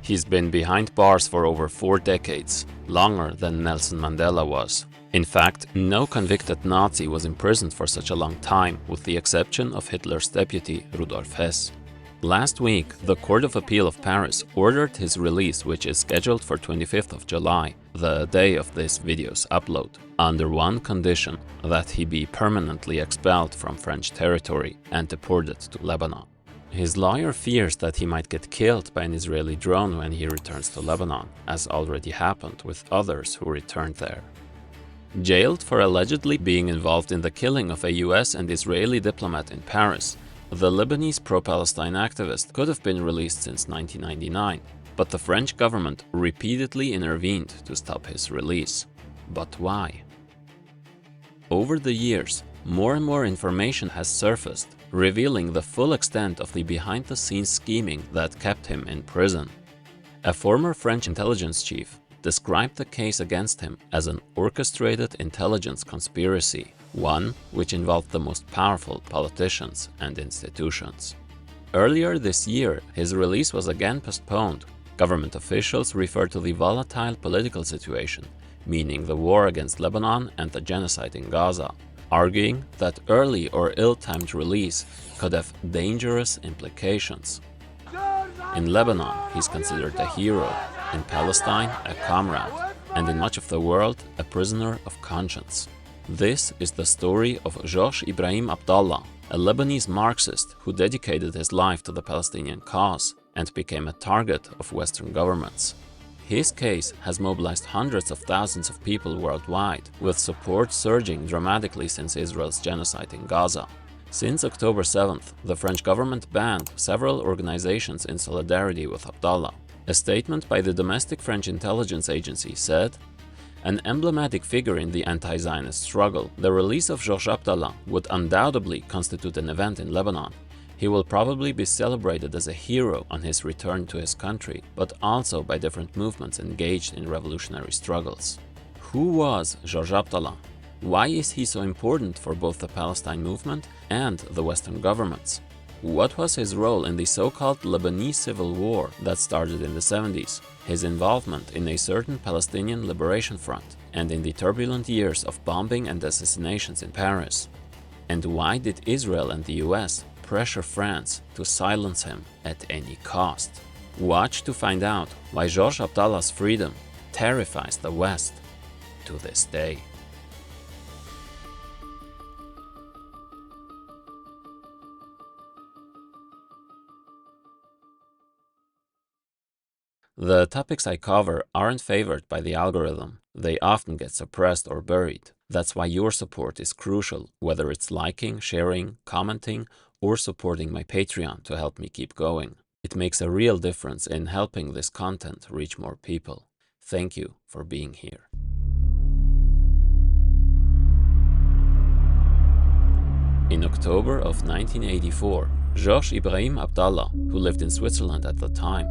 He's been behind bars for over 4 decades, longer than Nelson Mandela was. In fact, no convicted Nazi was imprisoned for such a long time, with the exception of Hitler's deputy, Rudolf Hess. Last week, the Court of Appeal of Paris ordered his release, which is scheduled for 25th of July, the day of this video's upload, under one condition, that he be permanently expelled from French territory and deported to Lebanon. His lawyer fears that he might get killed by an Israeli drone when he returns to Lebanon, as already happened with others who returned there. Jailed for allegedly being involved in the killing of a US and Israeli diplomat in Paris, the Lebanese pro-Palestine activist could have been released since 1999, but the French government repeatedly intervened to stop his release. But why? Over the years, more and more information has surfaced, revealing the full extent of the behind-the-scenes scheming that kept him in prison. A former French intelligence chief described the case against him as an orchestrated intelligence conspiracy, one which involved the most powerful politicians and institutions. Earlier this year, his release was again postponed. Government officials refer to the volatile political situation, meaning the war against Lebanon and the genocide in Gaza, arguing that early or ill-timed release could have dangerous implications. In Lebanon, he's considered a hero, in Palestine, a comrade, and in much of the world, a prisoner of conscience. This is the story of Georges Ibrahim Abdallah, a Lebanese Marxist who dedicated his life to the Palestinian cause and became a target of Western governments. His case has mobilized hundreds of thousands of people worldwide, with support surging dramatically since Israel's genocide in Gaza. Since October 7th, the French government banned several organizations in solidarity with Abdallah. A statement by the domestic French intelligence agency said, "An emblematic figure in the anti-Zionist struggle, the release of Georges Abdallah would undoubtedly constitute an event in Lebanon. He will probably be celebrated as a hero on his return to his country, but also by different movements engaged in revolutionary struggles." Who was Georges Abdallah? Why is he so important for both the Palestine movement and the Western governments? What was his role in the so-called Lebanese Civil War that started in the 70s, his involvement in a certain Palestinian Liberation Front, and in the turbulent years of bombing and assassinations in Paris? And why did Israel and the US pressure France to silence him at any cost? Watch to find out why Georges Abdallah's freedom terrifies the West to this day. The topics I cover aren't favored by the algorithm. They often get suppressed or buried. That's why your support is crucial, whether it's liking, sharing, commenting, or supporting my Patreon to help me keep going. It makes a real difference in helping this content reach more people. Thank you for being here. In October of 1984, Georges Ibrahim Abdallah, who lived in Switzerland at the time,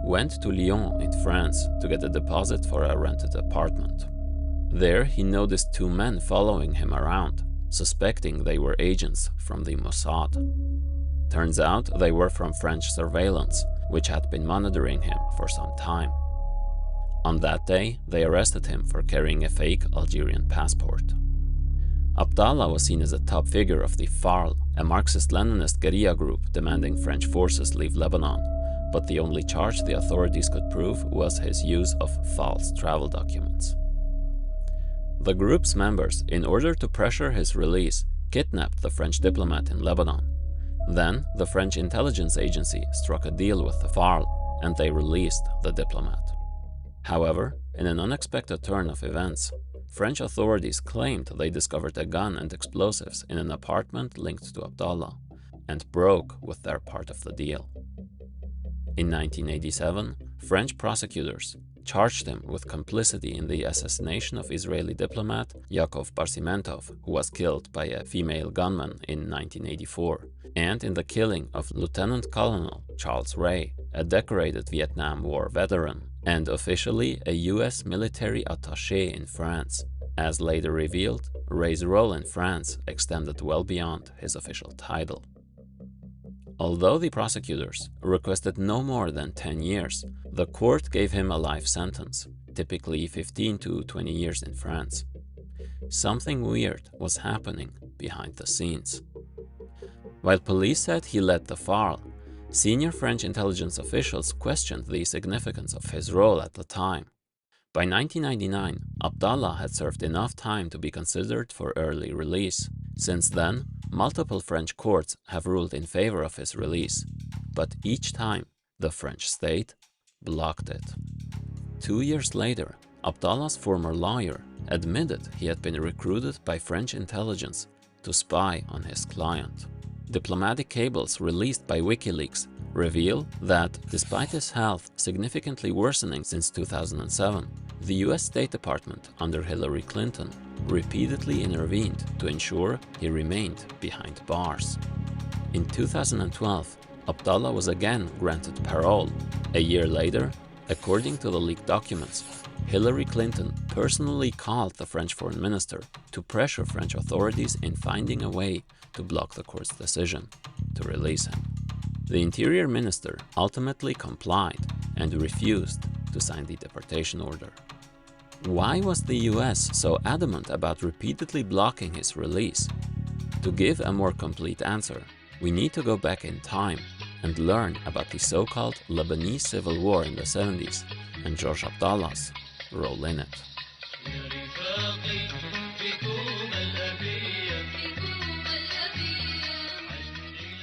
went to Lyon in France to get a deposit for a rented apartment. There he noticed 2 men following him around, suspecting they were agents from the Mossad. Turns out they were from French surveillance, which had been monitoring him for some time. On that day, they arrested him for carrying a fake Algerian passport. Abdallah was seen as a top figure of the FARL, a Marxist-Leninist guerrilla group demanding French forces leave Lebanon, but the only charge the authorities could prove was his use of false travel documents. The group's members, in order to pressure his release, kidnapped the French diplomat in Lebanon. Then, the French intelligence agency struck a deal with the FARL, and they released the diplomat. However, in an unexpected turn of events, French authorities claimed they discovered a gun and explosives in an apartment linked to Abdallah, and broke with their part of the deal. In 1987, French prosecutors charged him with complicity in the assassination of Israeli diplomat Yakov Barsimentov, who was killed by a female gunman in 1984, and in the killing of Lieutenant Colonel Charles Ray, a decorated Vietnam War veteran, and officially a US military attaché in France. As later revealed, Ray's role in France extended well beyond his official title. Although the prosecutors requested no more than 10 years, the court gave him a life sentence, typically 15 to 20 years in France. Something weird was happening behind the scenes. While police said he led the fall, senior French intelligence officials questioned the significance of his role at the time. By 1999, Abdallah had served enough time to be considered for early release. Since then, multiple French courts have ruled in favor of his release, but each time the French state blocked it. 2 years later, Abdallah's former lawyer admitted he had been recruited by French intelligence to spy on his client. Diplomatic cables released by WikiLeaks reveal that, despite his health significantly worsening since 2007, the US State Department under Hillary Clinton repeatedly intervened to ensure he remained behind bars. In 2012, Abdallah was again granted parole. A year later, according to the leaked documents, Hillary Clinton personally called the French foreign minister to pressure French authorities in finding a way to block the court's decision to release him. The interior minister ultimately complied and refused to sign the deportation order. Why was the US so adamant about repeatedly blocking his release? To give a more complete answer, we need to go back in time and learn about the so-called Lebanese Civil War in the 70s and Georges Abdallah's role in it.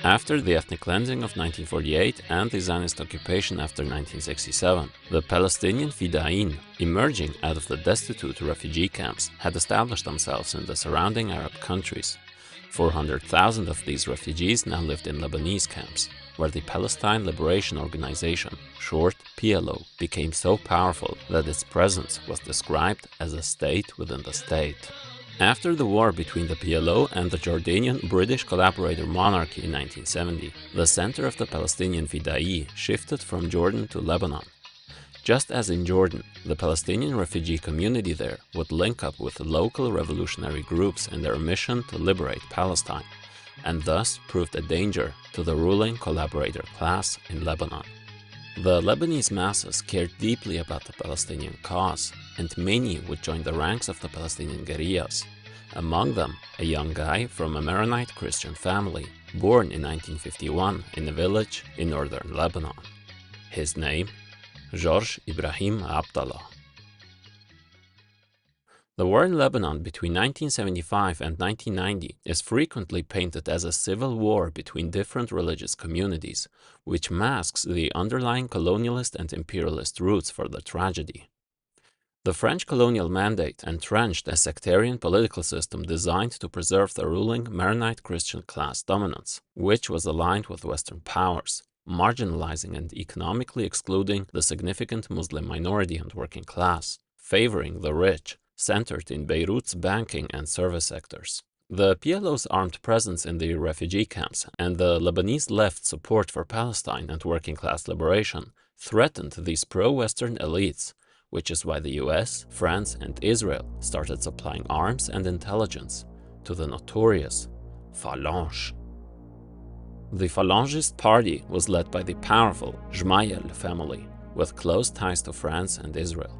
After the ethnic cleansing of 1948 and the Zionist occupation after 1967, the Palestinian Fedayin, emerging out of the destitute refugee camps, had established themselves in the surrounding Arab countries. 400,000 of these refugees now lived in Lebanese camps, where the Palestine Liberation Organization, short PLO, became so powerful that its presence was described as a state within the state. After the war between the PLO and the Jordanian-British collaborator monarchy in 1970, the center of the Palestinian Fedayi shifted from Jordan to Lebanon. Just as in Jordan, the Palestinian refugee community there would link up with local revolutionary groups in their mission to liberate Palestine, and thus proved a danger to the ruling collaborator class in Lebanon. The Lebanese masses cared deeply about the Palestinian cause, and many would join the ranks of the Palestinian guerrillas. Among them, a young guy from a Maronite Christian family, born in 1951 in a village in northern Lebanon. His name? Georges Ibrahim Abdallah. The war in Lebanon between 1975 and 1990 is frequently painted as a civil war between different religious communities, which masks the underlying colonialist and imperialist roots for the tragedy. The French colonial mandate entrenched a sectarian political system designed to preserve the ruling Maronite Christian class dominance, which was aligned with Western powers, marginalizing and economically excluding the significant Muslim minority and working class, favoring the rich, centered in Beirut's banking and service sectors. The PLO's armed presence in the refugee camps and the Lebanese left's support for Palestine and working class liberation threatened these pro-Western elites, which is why the US, France, and Israel started supplying arms and intelligence to the notorious Phalange. The Phalangist party was led by the powerful Gemayel family, with close ties to France and Israel.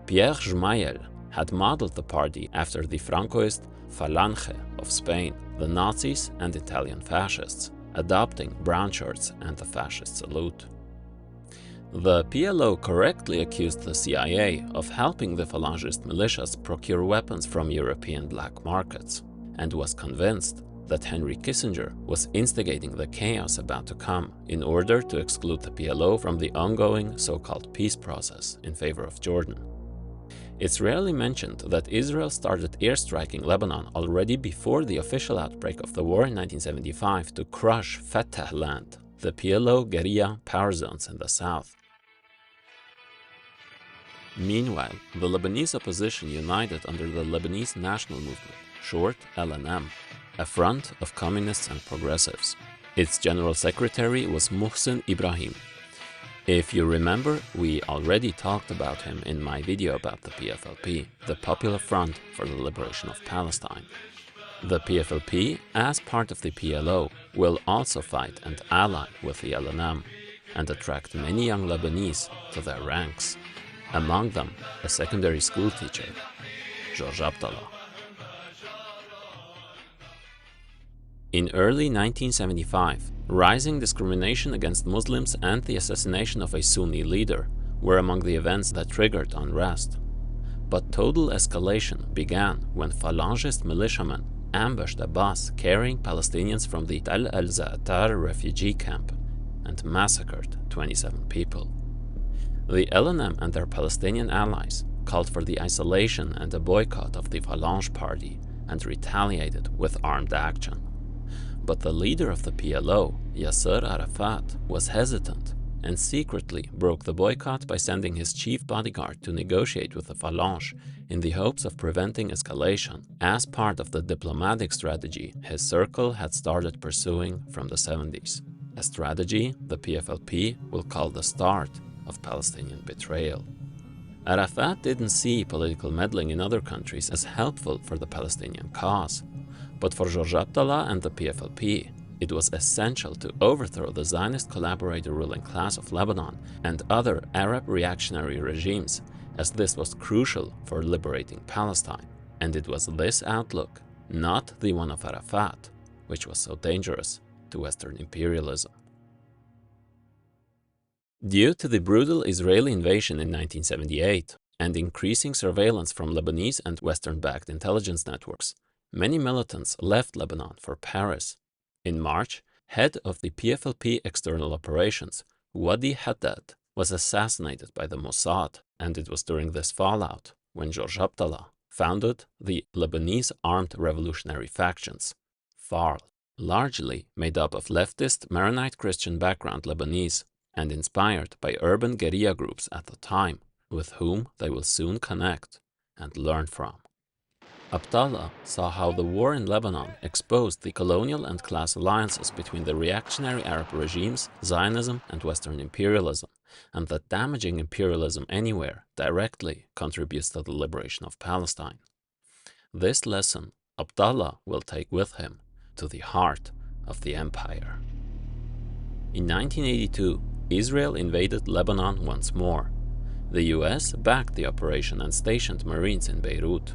Pierre Gemayel had modeled the party after the Francoist Falange of Spain, the Nazis and Italian fascists, adopting brown shirts and the fascist salute. The PLO correctly accused the CIA of helping the Phalangist militias procure weapons from European black markets, and was convinced that Henry Kissinger was instigating the chaos about to come in order to exclude the PLO from the ongoing so-called peace process in favor of Jordan. It's rarely mentioned that Israel started airstriking Lebanon already before the official outbreak of the war in 1975 to crush Fatah land, the PLO guerrilla power zones in the south. Meanwhile, the Lebanese opposition united under the Lebanese National Movement, short LNM, a front of communists and progressives. Its general secretary was Mohsen Ibrahim. If you remember, we already talked about him in my video about the PFLP, the Popular Front for the Liberation of Palestine. The PFLP, as part of the PLO, will also fight and ally with the LNM and attract many young Lebanese to their ranks, among them a secondary school teacher, Georges Abdallah. In early 1975, rising discrimination against Muslims and the assassination of a Sunni leader were among the events that triggered unrest. But total escalation began when Falangist militiamen ambushed a bus carrying Palestinians from the Tal al-Za'atar refugee camp and massacred 27 people. The LNM and their Palestinian allies called for the isolation and a boycott of the Falange party and retaliated with armed action. But the leader of the PLO, Yasser Arafat, was hesitant and secretly broke the boycott by sending his chief bodyguard to negotiate with the Falange in the hopes of preventing escalation, as part of the diplomatic strategy his circle had started pursuing from the 70s, a strategy the PFLP will call the start of Palestinian betrayal. Arafat didn't see political meddling in other countries as helpful for the Palestinian cause, but for Georges Abdallah and the PFLP, it was essential to overthrow the Zionist collaborator ruling class of Lebanon and other Arab reactionary regimes, as this was crucial for liberating Palestine. And it was this outlook, not the one of Arafat, which was so dangerous to Western imperialism. Due to the brutal Israeli invasion in 1978 and increasing surveillance from Lebanese and Western-backed intelligence networks, many militants left Lebanon for Paris. In March, head of the PFLP external operations, Wadi Haddad, was assassinated by the Mossad, and it was during this fallout when Georges Abdallah founded the Lebanese Armed Revolutionary Factions, FARL, largely made up of leftist Maronite Christian background Lebanese and inspired by urban guerrilla groups at the time, with whom they will soon connect and learn from. Abdallah saw how the war in Lebanon exposed the colonial and class alliances between the reactionary Arab regimes, Zionism, and Western imperialism, and that damaging imperialism anywhere directly contributes to the liberation of Palestine. This lesson Abdallah will take with him to the heart of the empire. In 1982, Israel invaded Lebanon once more. The US backed the operation and stationed Marines in Beirut.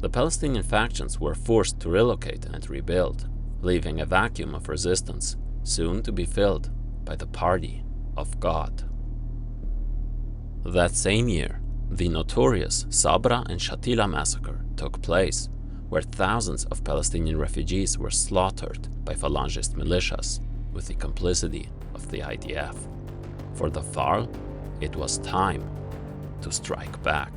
The Palestinian factions were forced to relocate and rebuild, leaving a vacuum of resistance, soon to be filled by the Party of God. That same year, the notorious Sabra and Shatila massacre took place, where thousands of Palestinian refugees were slaughtered by Falangist militias with the complicity of the IDF. For the FARL, it was time to strike back.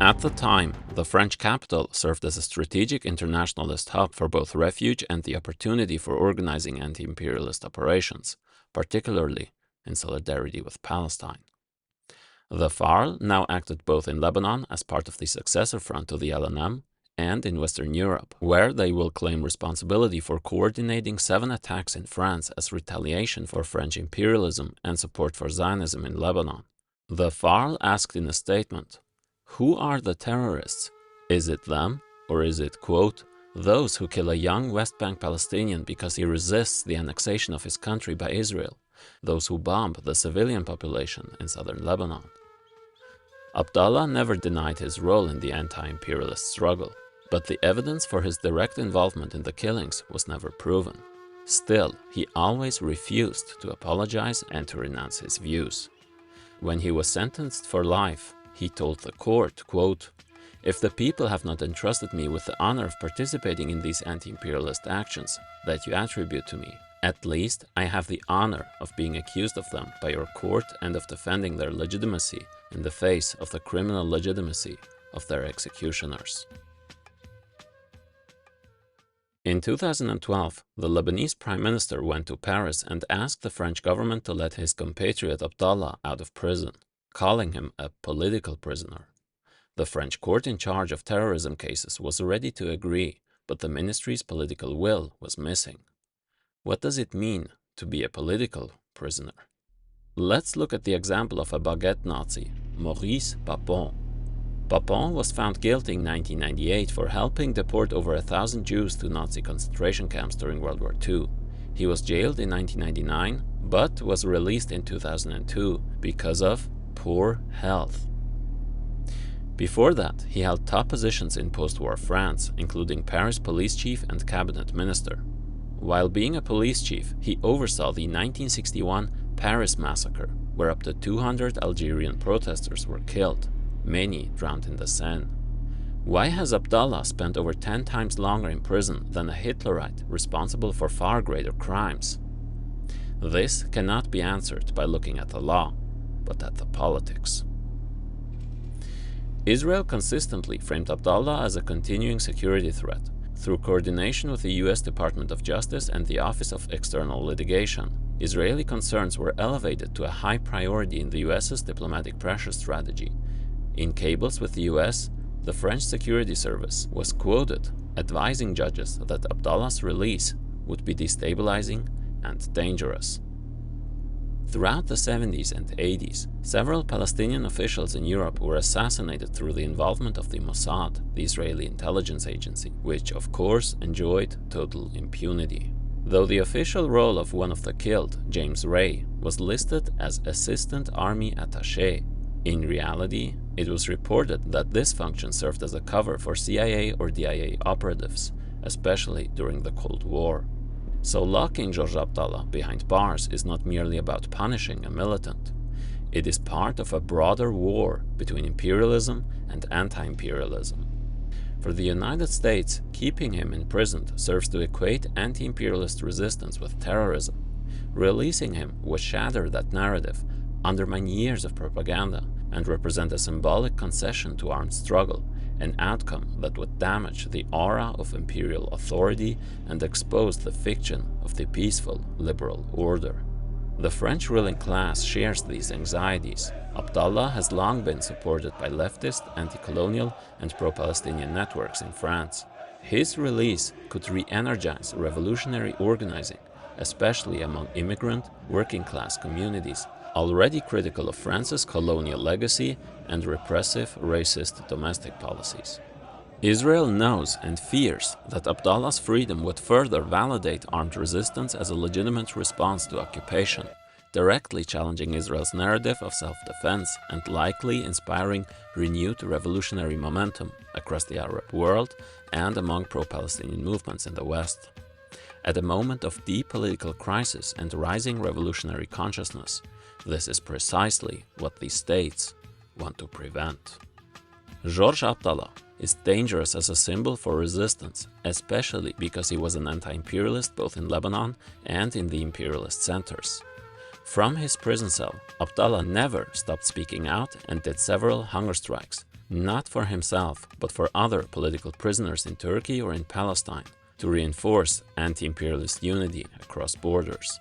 At the time, the French capital served as a strategic internationalist hub for both refuge and the opportunity for organizing anti-imperialist operations, particularly in solidarity with Palestine. The FARL now acted both in Lebanon as part of the successor front to the LNM and in Western Europe, where they will claim responsibility for coordinating 7 attacks in France as retaliation for French imperialism and support for Zionism in Lebanon. The FARL asked in a statement, "Who are the terrorists? Is it them, or is it, quote, those who kill a young West Bank Palestinian because he resists the annexation of his country by Israel, those who bomb the civilian population in southern Lebanon?" Abdallah never denied his role in the anti-imperialist struggle, but the evidence for his direct involvement in the killings was never proven. Still, he always refused to apologize and to renounce his views. When he was sentenced for life, he told the court, quote, "If the people have not entrusted me with the honor of participating in these anti-imperialist actions that you attribute to me, at least I have the honor of being accused of them by your court and of defending their legitimacy in the face of the criminal legitimacy of their executioners." In 2012, the Lebanese Prime Minister went to Paris and asked the French government to let his compatriot Abdallah out of prison, calling him a political prisoner. The French court in charge of terrorism cases was ready to agree, but the ministry's political will was missing. What does it mean to be a political prisoner? Let's look at the example of a baguette Nazi, Maurice Papon. Papon was found guilty in 1998 for helping deport over 1,000 Jews to Nazi concentration camps during World War II. He was jailed in 1999, but was released in 2002 because of poor health. Before that, he held top positions in post-war France, including Paris police chief and cabinet minister. While being a police chief, he oversaw the 1961 Paris massacre, where up to 200 Algerian protesters were killed, many drowned in the Seine. Why has Abdallah spent over 10 times longer in prison than a Hitlerite responsible for far greater crimes? This cannot be answered by looking at the law, but at the politics. Israel consistently framed Abdallah as a continuing security threat. Through coordination with the US Department of Justice and the Office of External Litigation, Israeli concerns were elevated to a high priority in the US's diplomatic pressure strategy. In cables with the US, the French Security Service was quoted advising judges that Abdallah's release would be destabilizing and dangerous. Throughout the 70s and 80s, several Palestinian officials in Europe were assassinated through the involvement of the Mossad, the Israeli intelligence agency, which of course enjoyed total impunity. Though the official role of one of the killed, James Ray, was listed as Assistant Army Attaché, in reality, it was reported that this function served as a cover for CIA or DIA operatives, especially during the Cold War. So locking Georges Abdallah behind bars is not merely about punishing a militant. It is part of a broader war between imperialism and anti-imperialism. For the United States, keeping him imprisoned serves to equate anti-imperialist resistance with terrorism. Releasing him would shatter that narrative, undermine years of propaganda, and represent a symbolic concession to armed struggle, an outcome that would damage the aura of imperial authority and expose the fiction of the peaceful liberal order. The French ruling class shares these anxieties. Abdallah has long been supported by leftist, anti-colonial, and pro-Palestinian networks in France. His release could re-energize revolutionary organizing, especially among immigrant, working-class communities, already critical of France's colonial legacy and repressive, racist domestic policies. Israel knows and fears that Abdallah's freedom would further validate armed resistance as a legitimate response to occupation, directly challenging Israel's narrative of self-defense and likely inspiring renewed revolutionary momentum across the Arab world and among pro-Palestinian movements in the West. At a moment of deep political crisis and rising revolutionary consciousness, this is precisely what these states want to prevent. Georges Abdallah is dangerous as a symbol for resistance, especially because he was an anti-imperialist both in Lebanon and in the imperialist centers. From his prison cell, Abdallah never stopped speaking out and did several hunger strikes, not for himself, but for other political prisoners in Turkey or in Palestine, to reinforce anti-imperialist unity across borders.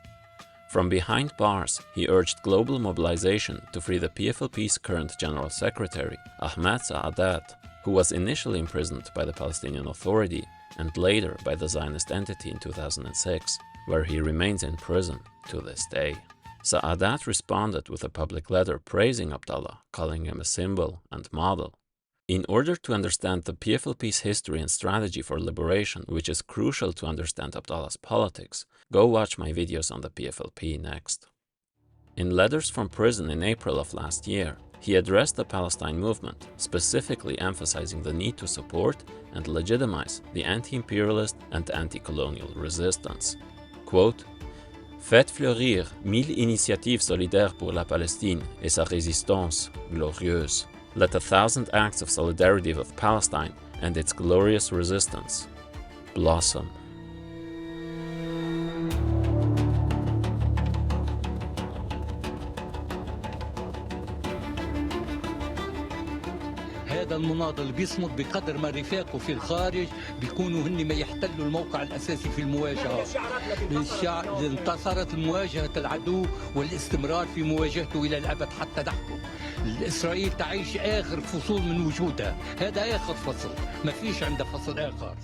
From behind bars, he urged global mobilization to free the PFLP's current General Secretary, Ahmed Saadat, who was initially imprisoned by the Palestinian Authority and later by the Zionist entity in 2006, where he remains in prison to this day. Saadat responded with a public letter praising Abdallah, calling him a symbol and model. In order to understand the PFLP's history and strategy for liberation, which is crucial to understand Abdallah's politics, go watch my videos on the PFLP next. In letters from prison in April of last year, he addressed the Palestine movement, specifically emphasizing the need to support and legitimize the anti-imperialist and anti-colonial resistance. Quote, Faites fleurir 1000 initiatives solidaires pour la Palestine et sa résistance glorieuse. Let 1,000 acts of solidarity with Palestine and its glorious resistance blossom. هذا المناضل بيصمد بقدر ما رفاقه في الخارج بيكونوا هن ما يحتلوا الموقع الأساسي في المواجهة. انتصرت مواجهة العدو والاستمرار في مواجهته إلى الأبد حتى نحكم. إسرائيل تعيش آخر فصول من وجودها، هذا آخر فصل، ما فيش عندها فصل آخر.